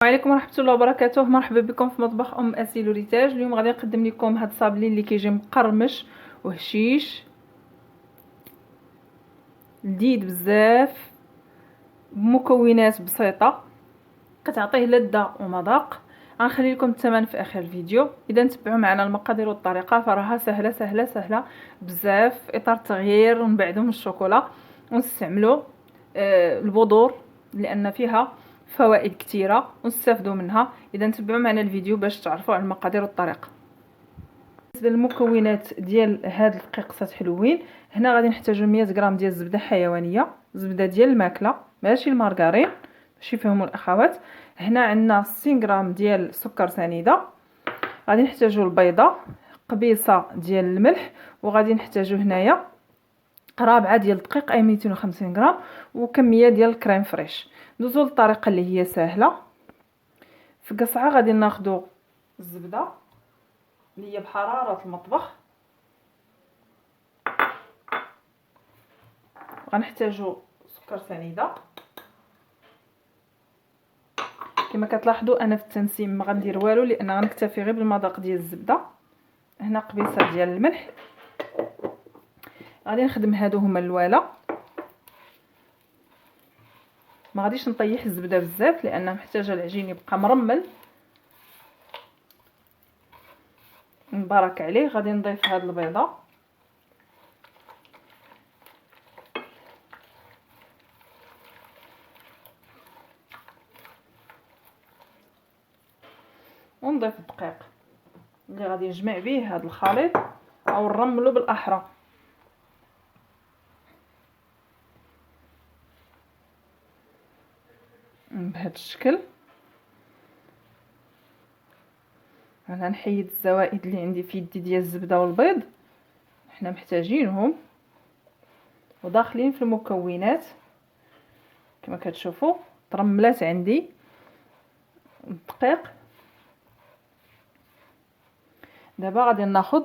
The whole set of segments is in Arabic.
وعليكم ورحمه الله وبركاته. مرحبا بكم في مطبخ اسيل وريتاج. اليوم غادي نقدم لكم هاد الصابلين اللي كيجي مقرمش وهشيش لذيذ بزاف بمكونات بسيطه كتعطيه لذه ومذاق. غنخلي لكم الثمن في اخر الفيديو. اذا تبعوا معنا المقادير والطريقه فراها سهله سهله سهله بزاف في اطار التغيير ونبعدوا من الشوكولا ونستعملوا البذور لان فيها فوائد كثيره ونستافدوا منها. اذا تبعوا معنا الفيديو باش تعرفوا على المقادير والطريقه. بالنسبه للمكونات ديال هاد القيقصات حلوين، هنا غادي نحتاجوا 100 غرام ديال الزبده حيوانيه، زبده ديال الماكله ماشي المارغرين باش يفهموا الاخوات. هنا عندنا 60 غرام ديال سكر سنيده، غادي نحتاجوا البيضه، قبيصه ديال الملح، وغادي نحتاجوا هنايا رابعه ديال الدقيق اي 250 غرام، وكميه ديال الكريم فريش. ندوزو للطريقه اللي هي سهله. في قصعه غادي ناخذوا الزبده اللي هي بحراره المطبخ، غنحتاجوا سكر سنيده. كما كتلاحظوا انا في التنسيم ما غندير والو لان غنكتفي غير بالمذاق ديال الزبده. هنا قبيصه ديال الملح. غادي نخدم هادو هما الوالا، ما غاديش نطيح الزبده بزاف لان محتاجه العجين يبقى مرمل. مبارك عليه. غادي نضيف هاد البيضه، ونضيف الدقيق اللي غادي نجمع به هاد الخليط او نرملو بالاحرى. بهذا الشكل. انا نحيد الزوائد اللي عندي في يدي ديال الزبده والبيض، حنا محتاجينهم وداخلين في المكونات. كما كتشوفوا ترملات عندي الدقيق. دابا غادي ناخذ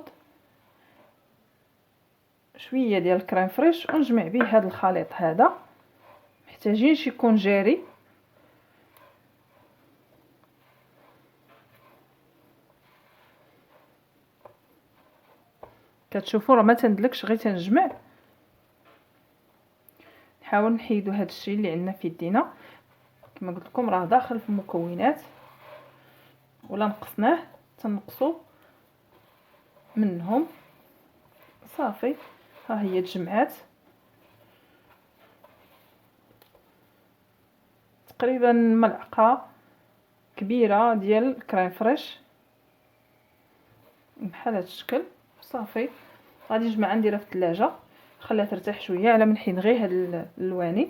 شويه ديال الكريم فريش ونجمع به هذا الخليط. هذا محتاجينش يكون جاري، كتشوفوا راه ما تندلكش غير تنجمع. نحاول نحيدوا هذا الشيء اللي عندنا في يدينا. كما قلت لكم راه داخل في المكونات ولا نقصناه تنقصوا منهم. صافي ها هي تجمعات تقريبا ملعقه كبيره ديال الكريم فريش بحال هذا الشكل. صافي غادي نجمع نديرها في الثلاجه نخليها ترتاح شويه على من حين غير هاد الواني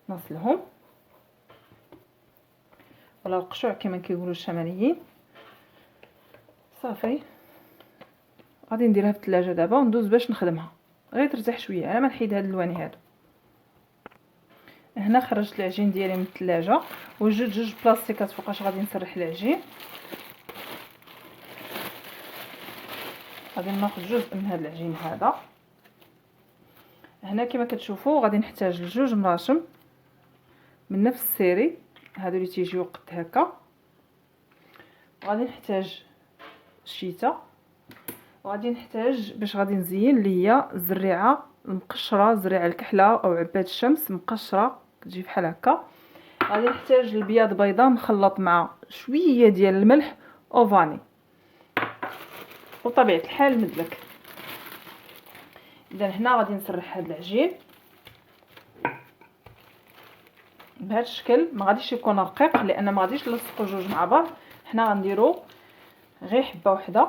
نغسلهم ولا القشوع كما كيقولوا الشماليين. صافي غادي نديرها في الثلاجه دابا وندوز باش نخدمها غير ترتاح شويه على ما نحيد هاد الواني هادو. هنا خرجت العجين ديالي من الثلاجه وجوج بلاستيكات فوقاش غادي نسرح العجين. غادي ناخذ جزء من هذا العجين هذا. هنا كما كتشوفوا غادي نحتاج لجوج مراشم من نفس السيري، هادو اللي تيجيو قد هكا. غادي نحتاج الشيته، وغادي نحتاج باش غادي نزين اللي هي الزريعه المقشره، زريعه الكحله او عباد الشمس مقشره كتجي بحال هكا. غادي نحتاج البياض بيضه مخلط مع شويه ديال الملح وفاني وطبيعه الحال مدلك. اذا هنا غادي نسرح هذا العجين بهذا الشكل. ما غاديش يكون رقيق لان ما غاديش نلصقوا جوج مع بعض. حنا غنديروا غير حبه وحده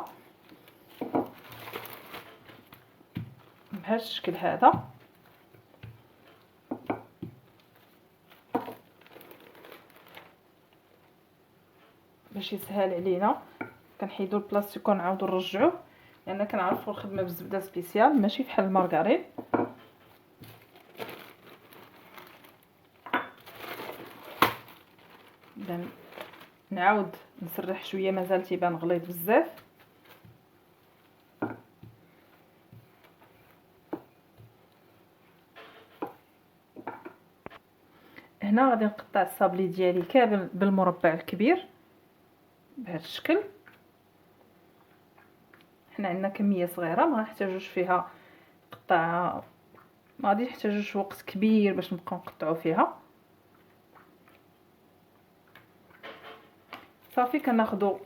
بهذا الشكل هذا. باش يسهل علينا كنحيدوا البلاستيك ونعاودوا نرجعوه لان كنعرفوا الخدمه بالزبده سبيسيال ماشي بحال المارغرين. اذا نعاود نسرح شويه مازال تيبان غليظ بزاف. هنا غادي نقطع الصابلي ديالي كامل بالمربع الكبير بهذا الشكل. حنا عندنا كميه صغيره ما غنحتاجوش فيها قطع، ما غاديش نحتاجوش وقت كبير باش نبقاو نقطعوا فيها. صافي كناخذوا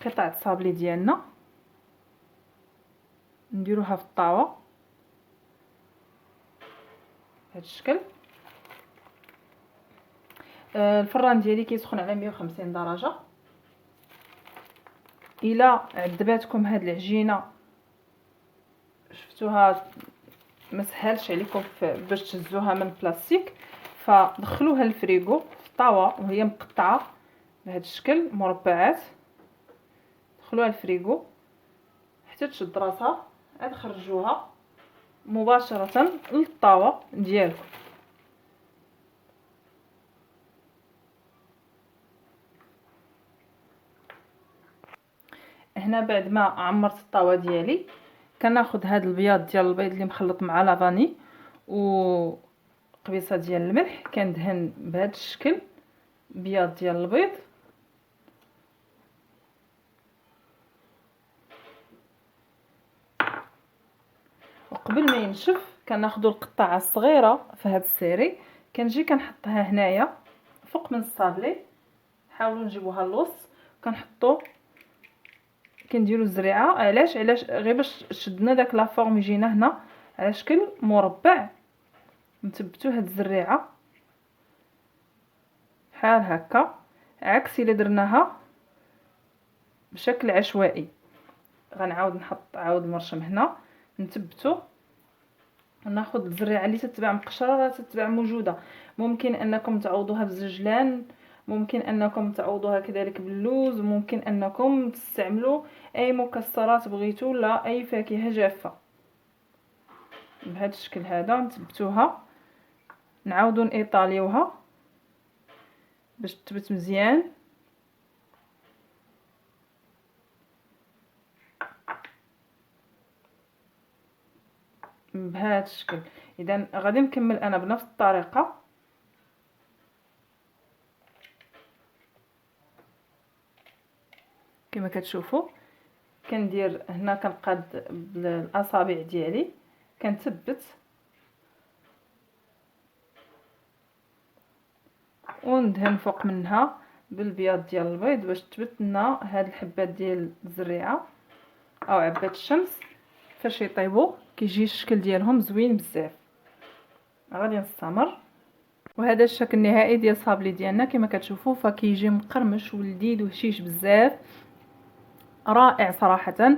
قطع الصابلي ديالنا نديروها في الطاوه بهذا الشكل. الفران ديالي كيسخن على 150 درجه. الا عذباتكم هاد العجينه شفتوها ما سهلش عليكم باش تهزوها من البلاستيك، فدخلوها الفريغو في الطاوه وهي مقطعه بهذا الشكل مربعات، دخلوها الفريغو حتى تشد راسها، عاد خرجوها مباشره للطاوه ديالكم. هنا بعد ما عمرت الطاوه ديالي كناخذ هذا البياض ديال البيض اللي مخلط مع لافاني وقبيصه ديال الملح، كندهن بهذا الشكل بياض ديال البيض وقبل ما ينشف كناخذوا القطعه الصغيره في هذا السيري، كنجي كنحطها هنايا فوق من الصابلي. حاولوا نجيبوها اللوص، كنحطوا كنديروا الزريعه. علاش غير باش شدنا داك لا فورم يجينا هنا على شكل مربع. نثبتوا هاد الزريعه بحال هكا، عكس الا درناها بشكل عشوائي. غنعاود نحط عاود المرشم هنا، نثبتو وناخذ الزريعه اللي تتبع مقشره راه تتبع موجوده. ممكن انكم تعوضوها بالزجلان، ممكن انكم تعوضوها كذلك باللوز، ممكن انكم تستعملوا اي مكسرات بغيتو ولا اي فاكهه جافه. بهذا الشكل هذا نثبتوها، نعاودو نيطاليوها باش تثبت مزيان. بهذا الشكل. اذا غادي نكمل انا بنفس الطريقه. كما كتشوفوا كندير هنا كنقاد بالاصابع ديالي، كنثبت وندهن فوق منها بالبياض ديال البيض باش تثبت لنا هاد الحبات ديال الزريعه او عباد الشمس. فاش يطيبوا كيجي الشكل ديالهم زوين بزاف. غادي نستمر. وهذا الشكل النهائي ديال الصابلي ديالنا كما كتشوفوا، فكيجي مقرمش ولذيذ وهشيش بزاف، رائع صراحه.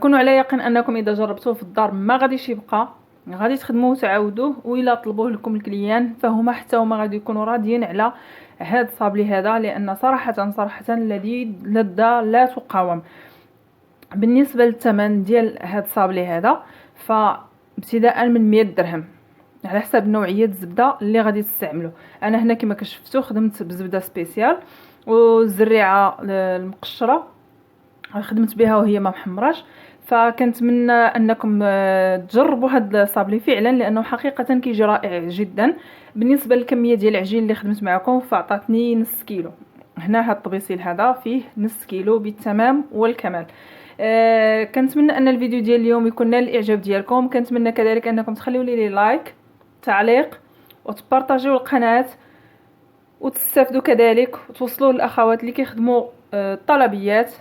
كونوا على يقين انكم اذا جربتوه في الدار ما غاديش يبقى، غادي تخدموه وتعاودوه، والا طلبوه لكم الكليان فهما حتى هما غادي يكونوا راضيين على هذا الصابلي هذا، لان صراحه لذيذ لذه لا تقاوم. بالنسبه للثمن ديال هذا الصابلي هذا فابتداء من 100 درهم على حسب نوعيه الزبده اللي غادي تستعملوا. انا هنا كما كشفتوا خدمت بزبده سبيسيال، والزريعه المقشره خدمت بها وهي ما محمراش. فكنتمنى انكم تجربوا هذا الصابلي فعلا، لانه حقيقه كيجي رائع جدا. بالنسبه للكميه ديال العجين اللي خدمت معكم فعطاتني نص كيلو. هنا هذا الطبيسيل هذا فيه نص كيلو بالتمام والكمال. كنتمنى ان الفيديو ديال اليوم يكون نال الاعجاب ديالكم. كنتمنى كذلك انكم تخليوا لي لايك، تعليق، وتبارطاجيو القناه، وتستافدوا كذلك وتوصلوا للاخوات اللي كيخدموا الطلبيات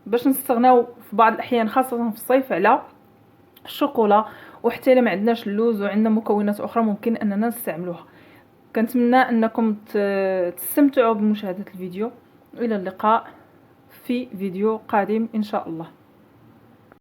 باش نستغناو في بعض الاحيان خاصه في الصيف على الشوكولا، وحتى الا ما عندناش اللوز وعندنا مكونات اخرى ممكن اننا نستعملوها. كنتمنى انكم تستمتعوا بمشاهده الفيديو، والى اللقاء في فيديو قادم ان شاء الله.